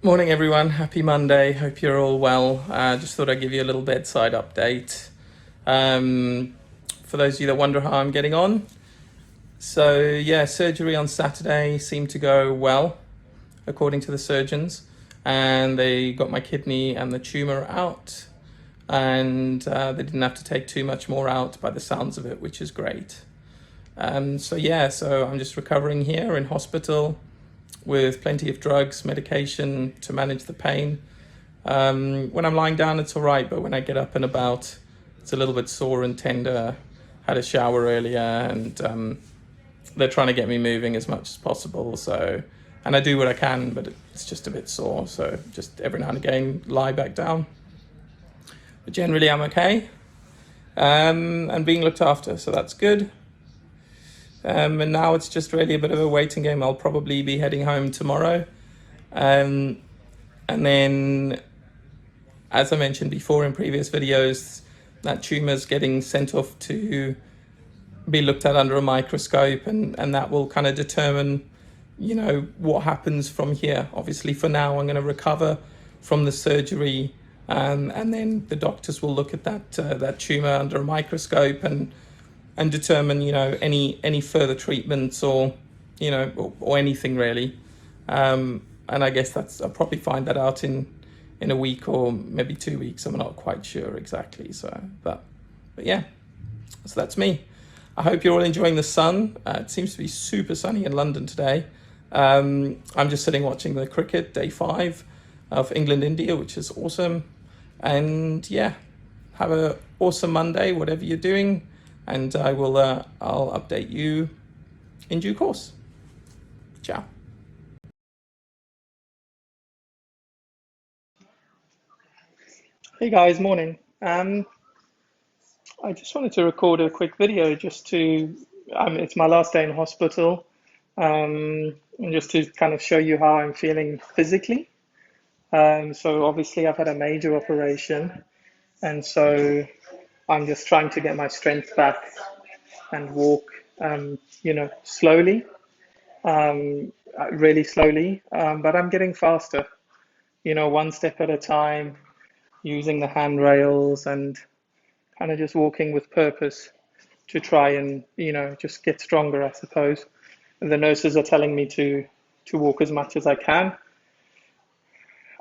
Morning everyone, happy Monday, hope you're all well. Just thought I'd give you a little bedside update. For those of you that wonder how I'm getting on. So yeah, surgery on Saturday seemed to go well, according to the surgeons. And they got my kidney and the tumour out. And they didn't have to take too much more out by the sounds of it, which is great. So I'm just recovering here in hospital with plenty of drugs, medication to manage the pain. When I'm lying down, it's all right, but when I get up and about, it's a little bit sore and tender. Had a shower earlier, and they're trying to get me moving as much as possible. And I do what I can, but it's just a bit sore. So just every now and again, lie back down. But generally, I'm okay, and being looked after, so that's good. And now it's just really a bit of a waiting game. I'll probably be heading home tomorrow. And then, as I mentioned before in previous videos, that tumour's getting sent off to be looked at under a microscope, and that will kind of determine, what happens from here. Obviously, for now, I'm going to recover from the surgery, and then the doctors will look at that tumour under a microscope and determine, any further treatments or anything really. And I guess I'll probably find that out in a week or maybe 2 weeks. I'm not quite sure exactly. But yeah, so that's me. I hope you're all enjoying the sun. It seems to be super sunny in London today. I'm just sitting watching the cricket, day 5 of England-India, which is awesome. And yeah, have an awesome Monday, whatever you're doing. And I'll update you in due course. Ciao. Hey guys, morning. I just wanted to record a quick video it's my last day in hospital, and just to kind of show you how I'm feeling physically. So obviously I've had a major operation, and so I'm just trying to get my strength back and walk, slowly, really slowly, but I'm getting faster, one step at a time, using the handrails and kind of just walking with purpose to try and, just get stronger, I suppose. And the nurses are telling me to walk as much as I can.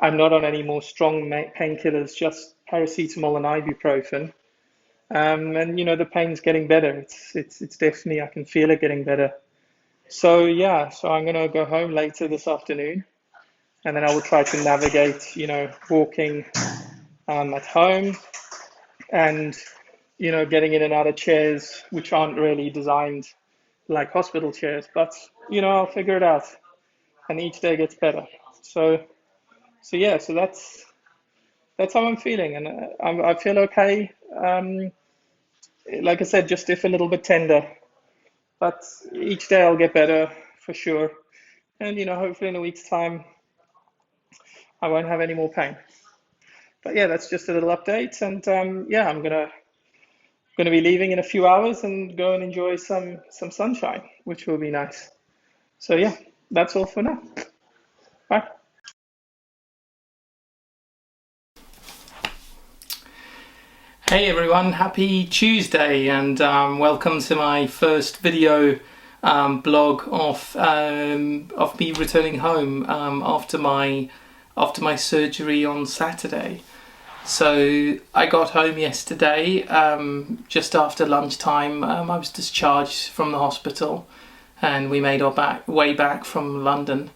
I'm not on any more strong painkillers, just paracetamol and ibuprofen. And the pain's getting better. It's definitely, I can feel it getting better. So yeah, I'm gonna go home later this afternoon, and then I will try to navigate, walking at home, and getting in and out of chairs which aren't really designed like hospital chairs. But I'll figure it out, and each day gets better. So that's how I'm feeling, and I feel okay. Like I said, just if a little bit tender, but each day I'll get better for sure. And hopefully in a week's time, I won't have any more pain. But yeah, that's just a little update. And yeah, I'm gonna be leaving in a few hours and go and enjoy some sunshine, which will be nice. So yeah, that's all for now. Bye. Hey everyone, happy Tuesday, and welcome to my first video blog of me returning home after my surgery on Saturday. So I got home yesterday just after lunchtime. I was discharged from the hospital, and we made our way back from London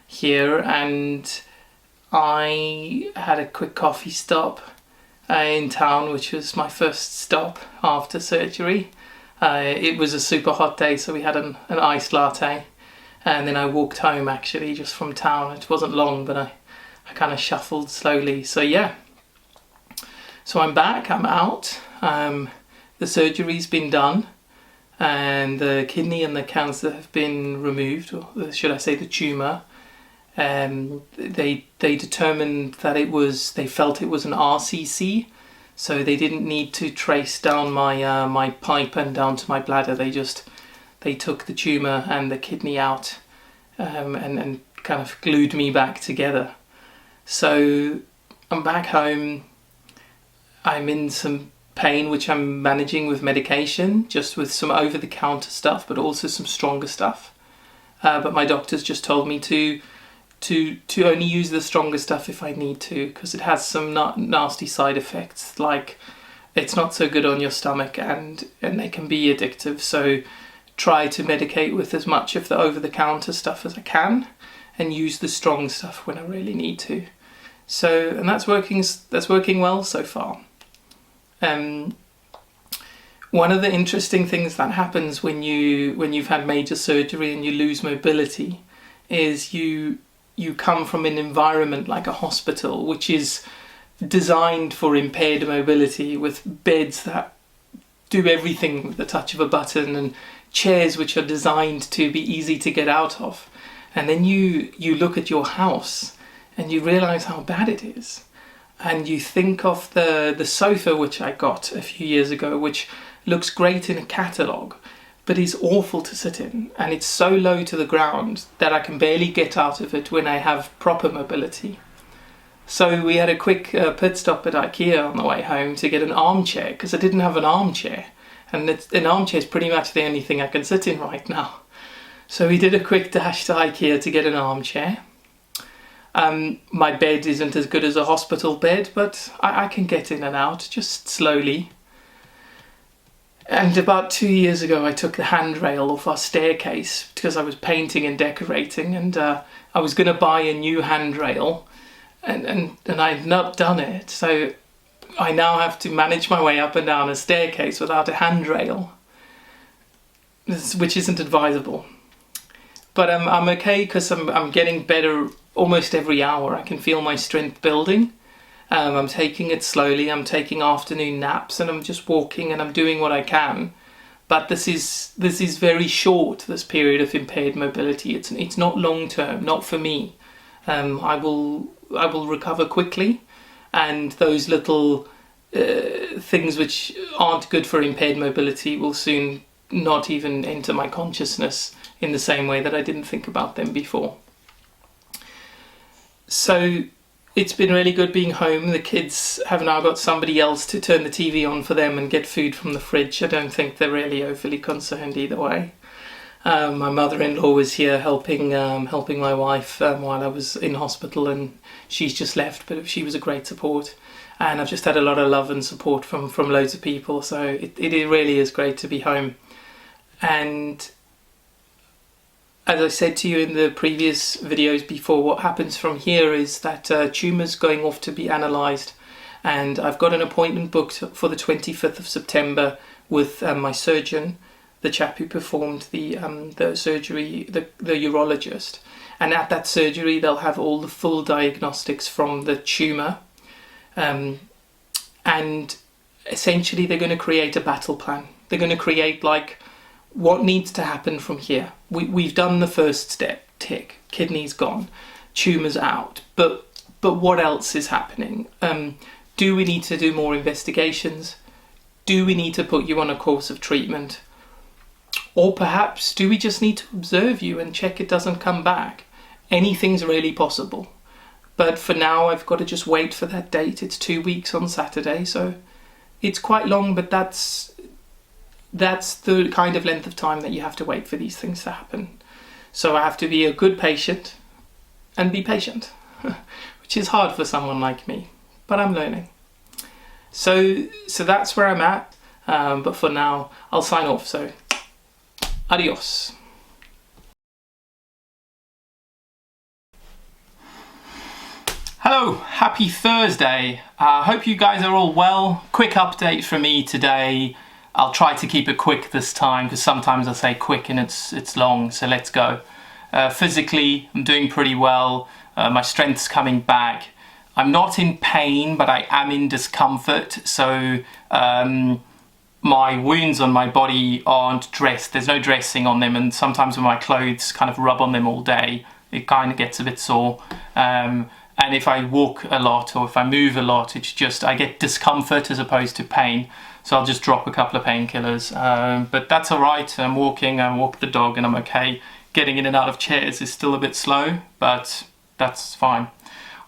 here, and I had a quick coffee stop in town, which was my first stop after surgery. It was a super hot day, so we had an iced latte, and then I walked home actually just from town. It wasn't long, but I kind of shuffled slowly. So yeah, so I'm back, I'm out. The surgery's been done, and the kidney and the cancer have been removed, or should I say the tumour. They determined that they felt it was an RCC, so they didn't need to trace down my pipe and down to my bladder. They took the tumour and the kidney out, and kind of glued me back together. So I'm back home. I'm in some pain, which I'm managing with medication, just with some over-the-counter stuff, but also some stronger stuff. But my doctor's just told me to only use the stronger stuff if I need to, because it has some nasty side effects, like it's not so good on your stomach and they can be addictive. So try to medicate with as much of the over-the-counter stuff as I can and use the strong stuff when I really need to. So, and that's working well so far. One of the interesting things that happens when you've had major surgery and you lose mobility is you come from an environment like a hospital, which is designed for impaired mobility, with beds that do everything with the touch of a button and chairs which are designed to be easy to get out of. And then you look at your house and you realise how bad it is. And you think of the sofa which I got a few years ago, which looks great in a catalogue, but is awful to sit in. And it's so low to the ground that I can barely get out of it when I have proper mobility. So we had a quick pit stop at IKEA on the way home to get an armchair, because I didn't have an armchair. And an armchair is pretty much the only thing I can sit in right now. So we did a quick dash to IKEA to get an armchair. My bed isn't as good as a hospital bed, but I can get in and out, just slowly. And about 2 years ago, I took the handrail off our staircase because I was painting and decorating, and I was going to buy a new handrail, and I'd not done it. So I now have to manage my way up and down a staircase without a handrail, which isn't advisable. But I'm okay, because I'm getting better almost every hour. I can feel my strength building. I'm taking it slowly. I'm taking afternoon naps, and I'm just walking, and I'm doing what I can. But this is very short, this period of impaired mobility. It's not long term, not for me. I will recover quickly, and those little things which aren't good for impaired mobility will soon not even enter my consciousness in the same way that I didn't think about them before. So it's been really good being home. The kids have now got somebody else to turn the TV on for them and get food from the fridge. I don't think they're really overly concerned either way. My mother-in-law was here helping my wife while I was in hospital, and she's just left, but she was a great support. And I've just had a lot of love and support from loads of people, so it really is great to be home. And as I said to you in the previous videos before, what happens from here is that tumour's going off to be analysed, and I've got an appointment booked for the 25th of September with my surgeon, the chap who performed the surgery, the urologist. And at that surgery they'll have all the full diagnostics from the tumour, and essentially they're going to create a battle plan. They're going to create like what needs to happen from here. We've done the first step, tick, kidney's gone, tumour's out, but what else is happening? Do we need to do more investigations? Do we need to put you on a course of treatment? Or perhaps do we just need to observe you and check it doesn't come back? Anything's really possible. But for now I've got to just wait for that date. It's 2 weeks on Saturday, so it's quite long, but that's the kind of length of time that you have to wait for these things to happen. So I have to be a good patient and be patient, which is hard for someone like me, but I'm learning. So that's where I'm at, but for now I'll sign off, so adios. Hello, happy Thursday. Hope you guys are all well. Quick update from me today. I'll try to keep it quick this time, because sometimes I say quick and it's long, so let's go. Physically, I'm doing pretty well. My strength's coming back. I'm not in pain, but I am in discomfort, so my wounds on my body aren't dressed. There's no dressing on them, and sometimes when my clothes kind of rub on them all day, it kind of gets a bit sore. And if I walk a lot or if I move a lot, it's just I get discomfort as opposed to pain. So I'll just drop a couple of painkillers. But that's all right. I'm walking, I walk the dog, and I'm okay. Getting in and out of chairs is still a bit slow, but that's fine.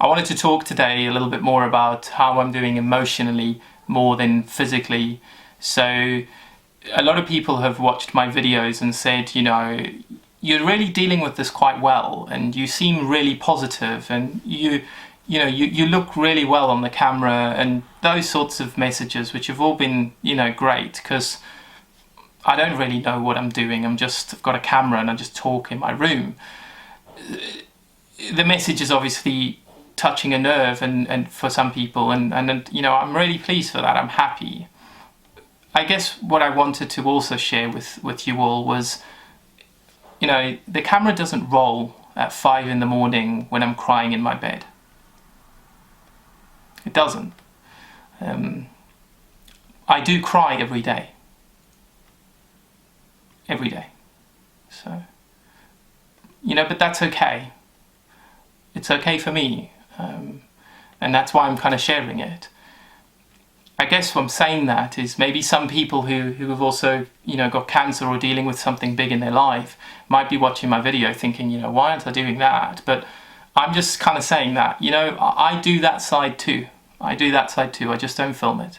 I wanted to talk today a little bit more about how I'm doing emotionally more than physically. So a lot of people have watched my videos and said, you know, you're really dealing with this quite well, and you seem really positive, and you look really well on the camera, and those sorts of messages, which have all been, you know, great, because I don't really know what I'm doing. I've got a camera and I just talk in my room. The message is obviously touching a nerve and for some people, and you know, I'm really pleased for that. I'm happy. I guess what I wanted to also share with you all was, you know, the camera doesn't roll at 5 in the morning when I'm crying in my bed. It doesn't. I do cry every day. Every day. So, you know, but that's okay. It's okay for me. And that's why I'm kind of sharing it. I guess what I'm saying that is maybe some people who have also, you know, got cancer or dealing with something big in their life might be watching my video thinking, you know, why aren't I doing that? But I'm just kind of saying that, you know, I do that side too. I do that side too. I just don't film it.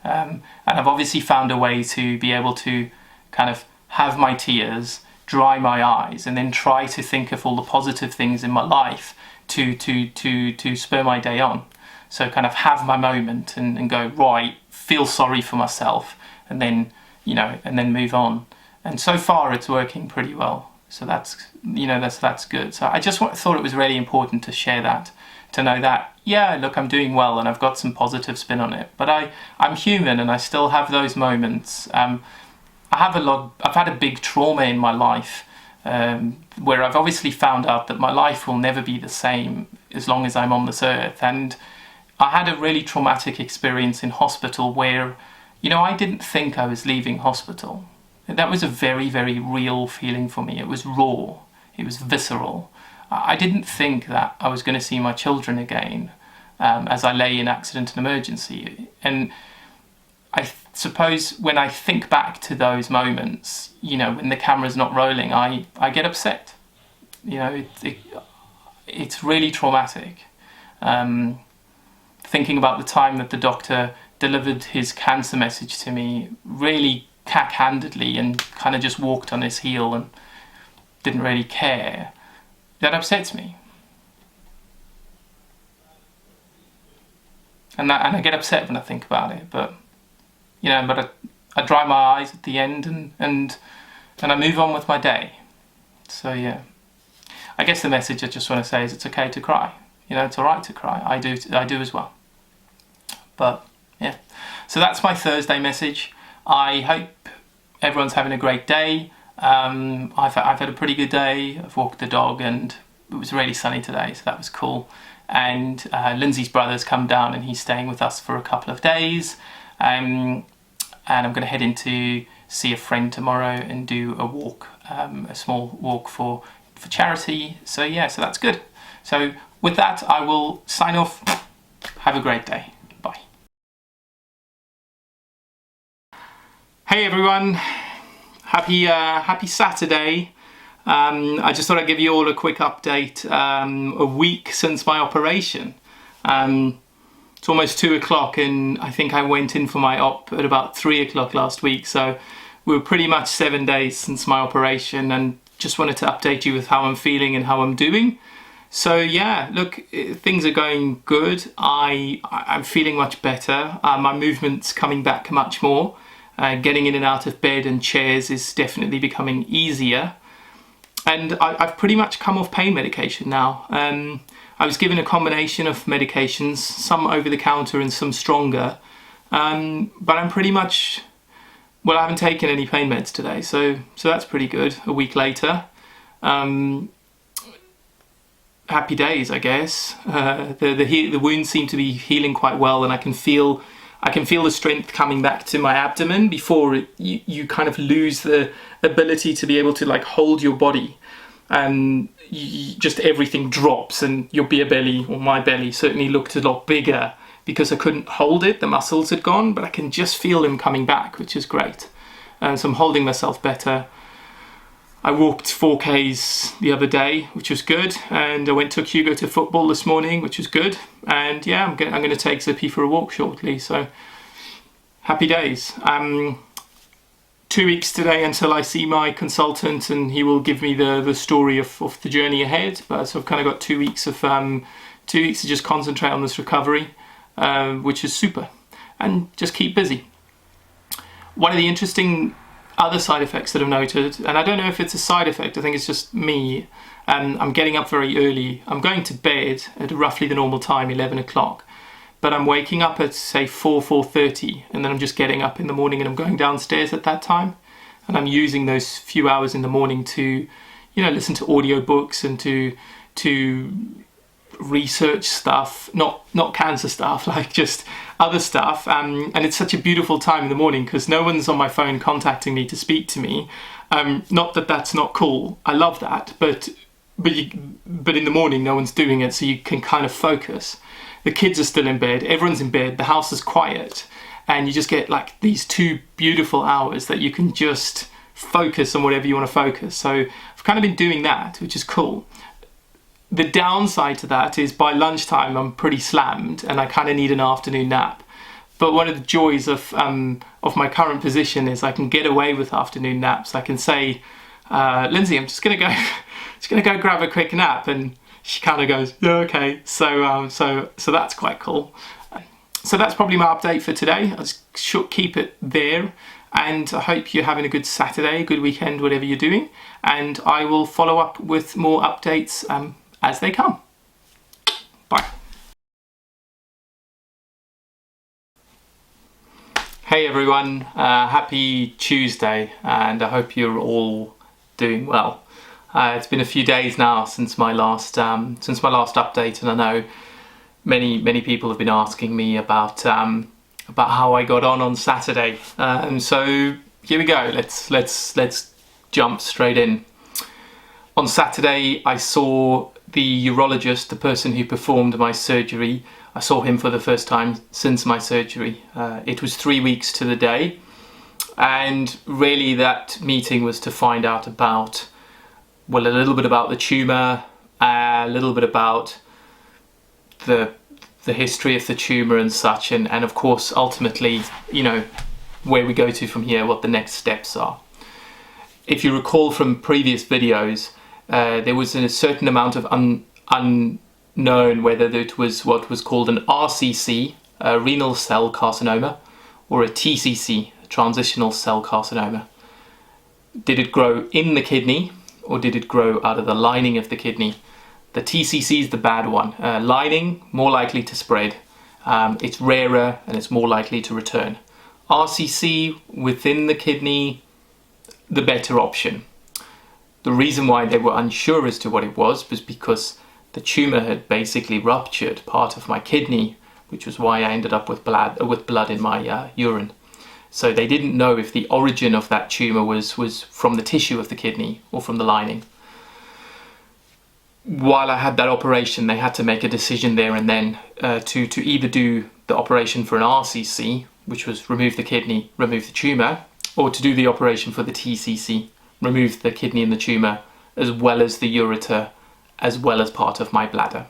And I've obviously found a way to be able to kind of have my tears, dry my eyes, and then try to think of all the positive things in my life to spur my day on. So kind of have my moment and go, right, feel sorry for myself, and then, you know, and then move on. And so far it's working pretty well. So that's, you know, that's good. So I just thought it was really important to share that, to know that, yeah, look, I'm doing well and I've got some positive spin on it, but I'm human and I still have those moments. I've had a big trauma in my life, where I've obviously found out that my life will never be the same as long as I'm on this earth. And I had a really traumatic experience in hospital where, you know, I didn't think I was leaving hospital. That was a very, very real feeling for me. It was raw. It was visceral. I didn't think that I was going to see my children again, as I lay in accident and emergency. And I suppose when I think back to those moments, you know, when the camera's not rolling, I get upset. You know, it's really traumatic. Thinking about the time that the doctor delivered his cancer message to me really cack-handedly and kind of just walked on his heel and didn't really care, that upsets me. And I get upset when I think about it, but, you know, but I dry my eyes at the end and I move on with my day. So yeah, I guess the message I just want to say is it's okay to cry. You know, it's all right to cry. I do as well. But yeah, so that's my Thursday message. I hope everyone's having a great day. I've had a pretty good day. I've walked the dog and it was really sunny today, so that was cool. And Lindsay's brother's come down and he's staying with us for a couple of days. And I'm going to head in to see a friend tomorrow and do a walk, a small walk for charity. So yeah, so that's good. So with that, I will sign off. Have a great day. Bye. Hey everyone, happy Saturday. I just thought I'd give you all a quick update. A week since my operation. It's almost 2 o'clock and I think I went in for my op at about 3 o'clock last week. So we were pretty much 7 days since my operation, and just wanted to update you with how I'm feeling and how I'm doing. So yeah, look, things are going good. I'm feeling much better. My movement's coming back much more. Getting in and out of bed and chairs is definitely becoming easier. And I've pretty much come off pain medication now. I was given a combination of medications, some over the counter and some stronger. But I'm pretty much, well, I haven't taken any pain meds today, so that's pretty good, a week later. Happy days, I guess. The wounds seem to be healing quite well, and I can feel the strength coming back to my abdomen before you kind of lose the ability to be able to like hold your body, and just everything drops, and your beer belly, or my belly, certainly looked a lot bigger because I couldn't hold it. The muscles had gone, but I can just feel them coming back, which is great. So I'm holding myself better. I walked 4Ks the other day, which was good, and I took Hugo to football this morning, which was good. And yeah, I'm going to take Zippy for a walk shortly, so happy days. 2 weeks today until I see my consultant, and he will give me the story of the journey ahead. But so I've kind of got 2 weeks of 2 weeks to just concentrate on this recovery, which is super, and just keep busy. One of the interesting other side effects that I've noted, and I don't know if it's a side effect, I think it's just me, I'm getting up very early. I'm going to bed at roughly the normal time, 11 o'clock. But I'm waking up at, say, 4:30, and then I'm just getting up in the morning and I'm going downstairs at that time. And I'm using those few hours in the morning to, listen to audiobooks and to research stuff, not cancer stuff, like just other stuff. And it's such a beautiful time in the morning because no one's on my phone contacting me to speak to me. Not that that's not cool. I love that, but in the morning no one's doing it, so you can kind of focus. The kids are still in bed, everyone's in bed, the house is quiet, and you just get like these 2 beautiful hours that you can just focus on whatever you want to focus. So I've kind of been doing that, which is cool. The downside to that is by lunchtime I'm pretty slammed and I kind of need an afternoon nap. But one of the joys of my current position is I can get away with afternoon naps. I can say, Lindsay, I'm just gonna go grab a quick nap, and she kind of goes, yeah, okay. So that's quite cool. So that's probably my update for today. I'll just keep it there, and I hope you're having a good Saturday, good weekend, whatever you're doing. And I will follow up with more updates as they come. Bye. Hey everyone, happy Tuesday, and I hope you're all doing well. It's been a few days now since my last update, and I know many people have been asking me about how I got on Saturday. And so here we go. Let's jump straight in. On Saturday, I saw the urologist, the person who performed my surgery. I saw him for the first time since my surgery. It was 3 weeks to the day, and really that meeting was to find out about, well, a little bit about the tumour, a little bit about the history of the tumour and such, and of course ultimately, where we go to from here, what the next steps are. If you recall from previous videos, there was a certain amount of unknown whether it was what was called an RCC, a renal cell carcinoma, or a TCC, a transitional cell carcinoma. Did it grow in the kidney, or did it grow out of the lining of the kidney? The TCC is the bad one. Lining, more likely to spread. It's rarer and it's more likely to return. RCC within the kidney, the better option. The reason why they were unsure as to what it was because the tumour had basically ruptured part of my kidney, which was why I ended up with blood in my urine. So they didn't know if the origin of that tumour was from the tissue of the kidney or from the lining. While I had that operation, they had to make a decision there and then to either do the operation for an RCC, which was remove the kidney, remove the tumour, or to do the operation for the TCC, remove the kidney and the tumour, as well as the ureter, as well as part of my bladder.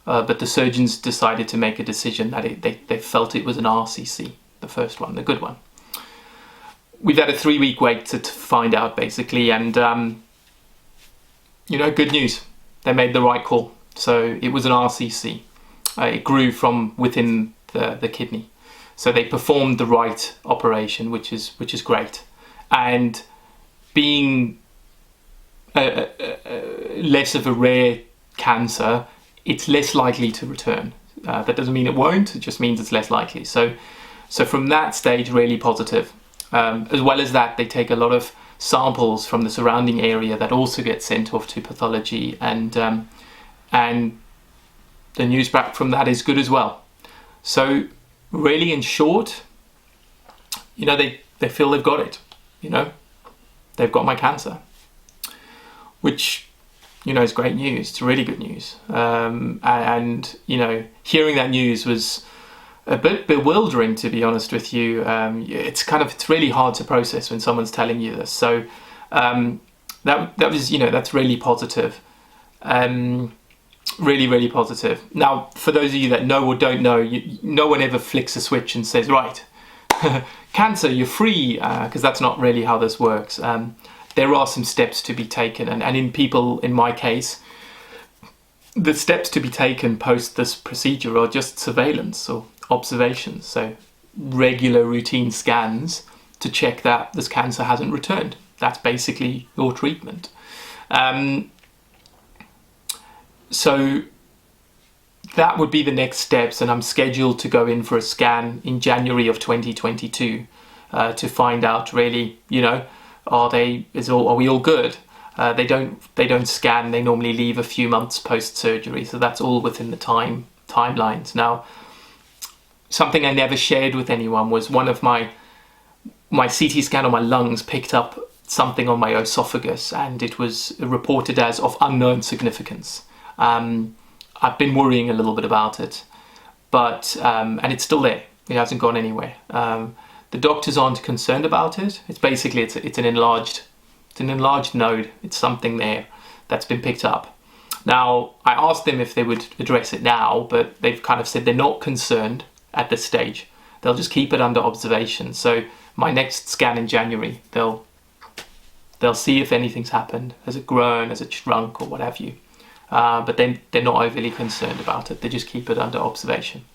But the surgeons decided to make a decision that they felt it was an RCC, the first one, the good one. We've had a 3-week wait to find out, basically, and good news. They made the right call. So it was an RCC. It grew from within the kidney. So they performed the right operation, which is great. And being less of a rare cancer, it's less likely to return. That doesn't mean it won't, it just means it's less likely. So from that stage, really positive. As well as that, they take a lot of samples from the surrounding area that also get sent off to pathology, and the news back from that is good as well. So really, in short, they feel they've got it. They've got my cancer, which is great news. It's really good news. And hearing that news was a bit bewildering, to be honest with you. It's really hard to process when someone's telling you this. So that was, that's really positive. Really, really positive. Now, for those of you that know or don't know, no one ever flicks a switch and says, right, cancer, you're free, because that's not really how this works. There are some steps to be taken, and in people, in my case, the steps to be taken post this procedure are just surveillance or observations. So regular routine scans to check that this cancer hasn't returned. That's basically your treatment. So that would be the next steps, and I'm scheduled to go in for a scan in January of 2022 to find out really, are we all good? They don't scan. They normally leave a few months post surgery, so that's all within the timelines. Now, something I never shared with anyone was one of my CT scan on my lungs picked up something on my esophagus, and it was reported as of unknown significance. I've been worrying a little bit about it, but and it's still there. It hasn't gone anywhere. The doctors aren't concerned about it. It's basically it's an enlarged node. It's something there that's been picked up. Now, I asked them if they would address it now, but they've kind of said they're not concerned at this stage. They'll just keep it under observation. So my next scan in January, they'll see if anything's happened. Has it grown? Has it shrunk? Or what have you? But then they're not overly concerned about it. They just keep it under observation.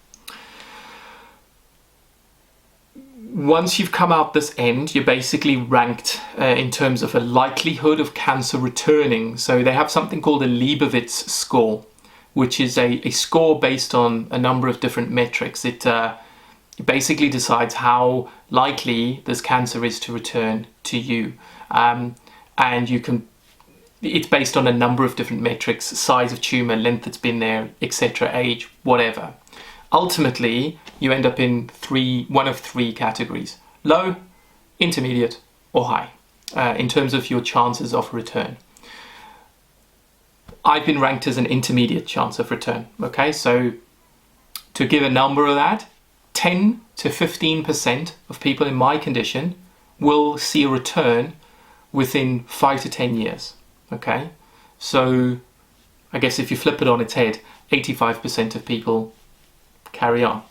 Once you've come out this end, you're basically ranked in terms of a likelihood of cancer returning. So they have something called a Leibovitz score, which is a score based on a number of different metrics. It basically decides how likely this cancer is to return to you. And it's based on a number of different metrics: size of tumour, length it's been there, etc., age, whatever. Ultimately, you end up in one of three categories: low, intermediate, or high, in terms of your chances of return. I've been ranked as an intermediate chance of return. Okay, so to give a number of that, 10 to 15% of people in my condition will see a return within 5 to 10 years. Okay, so I guess if you flip it on its head, 85% of people carry on,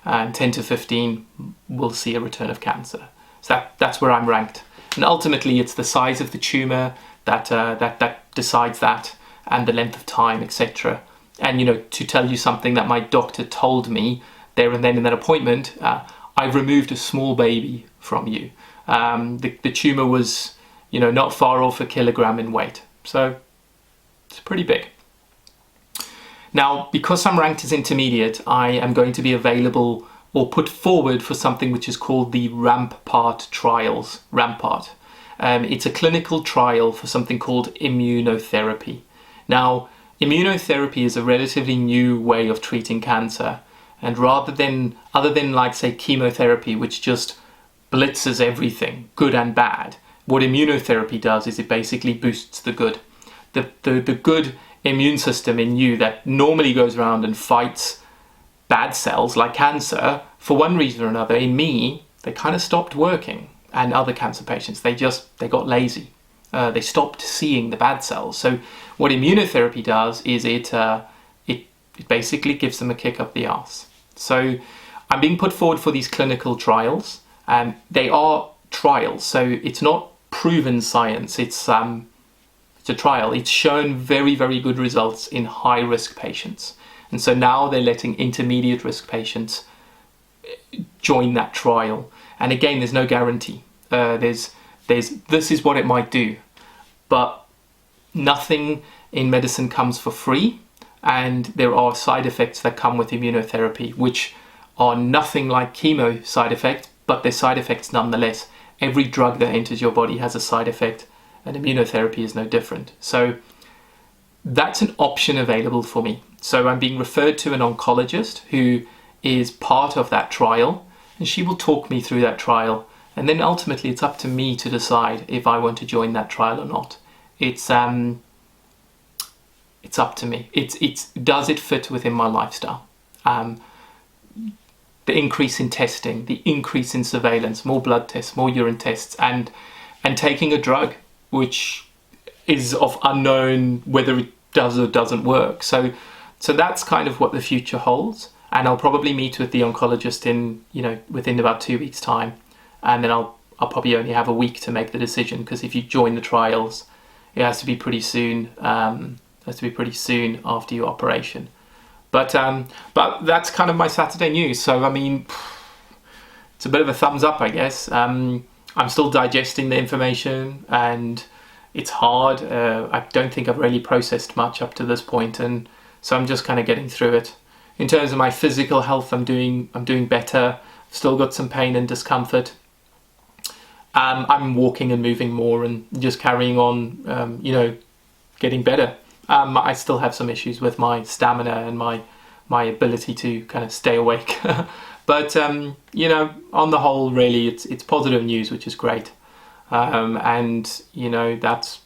and 10 to 15 will see a return of cancer. So that's where I'm ranked. And ultimately, it's the size of the tumour that decides that, and the length of time, etc. And to tell you something that my doctor told me there and then in that appointment, I've removed a small baby from you. The tumour was, not far off a kilogram in weight. So it's pretty big. Now, because I'm ranked as intermediate, I am going to be available or put forward for something which is called the Rampart trials. Rampart. It's a clinical trial for something called immunotherapy. Now, immunotherapy is a relatively new way of treating cancer. And other than like, say, chemotherapy, which just blitzes everything, good and bad, what immunotherapy does is it basically boosts the good. The good immune system in you that normally goes around and fights bad cells like cancer, for one reason or another, in me, they kind of stopped working. And other cancer patients, they got lazy. They stopped seeing the bad cells. So what immunotherapy does is it basically gives them a kick up the arse. So I'm being put forward for these clinical trials, and they are trials. So it's not proven science. It's a trial. It's shown very, very good results in high-risk patients. And so now they're letting intermediate risk patients join that trial. And again, there's no guarantee. This is what it might do, but nothing in medicine comes for free, and there are side effects that come with immunotherapy, which are nothing like chemo side effects, but they're side effects nonetheless. Every drug that enters your body has a side effect, and immunotherapy is no different. So that's an option available for me. So I'm being referred to an oncologist who is part of that trial, and she will talk me through that trial. And then ultimately it's up to me to decide if I want to join that trial or not. It's up to me. Does it fit within my lifestyle? The increase in testing, the increase in surveillance, more blood tests, more urine tests, and taking a drug which is of unknown whether it does or doesn't work. So that's kind of what the future holds. And I'll probably meet with the oncologist within about 2 weeks' time, and then I'll probably only have a week to make the decision, because if you join the trials, it has to be pretty soon. After your operation. But that's kind of my Saturday news. So I mean, it's a bit of a thumbs up, I guess. I'm still digesting the information, and it's hard. I don't think I've really processed much up to this point, and so I'm just kind of getting through it. In terms of my physical health, I'm doing better. I've still got some pain and discomfort. I'm walking and moving more and just carrying on, getting better. I still have some issues with my stamina and my ability to kind of stay awake. But, on the whole, really, it's positive news, which is great. And that's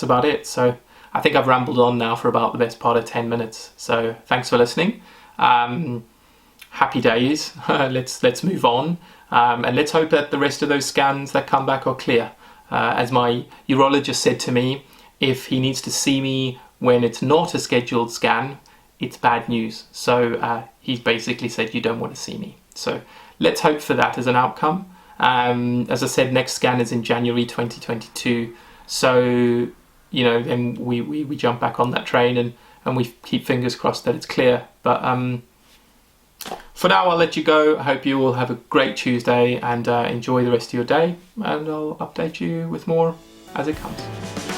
about it. So I think I've rambled on now for about the best part of 10 minutes. So thanks for listening. Happy days. Let's move on. And let's hope that the rest of those scans that come back are clear. As my urologist said to me, if he needs to see me when it's not a scheduled scan, it's bad news. So he's basically said, you don't want to see me. So let's hope for that as an outcome. As I said, next scan is in January 2022. So, then we jump back on that train and we keep fingers crossed that it's clear. But for now, I'll let you go. I hope you all have a great Tuesday and enjoy the rest of your day. And I'll update you with more as it comes.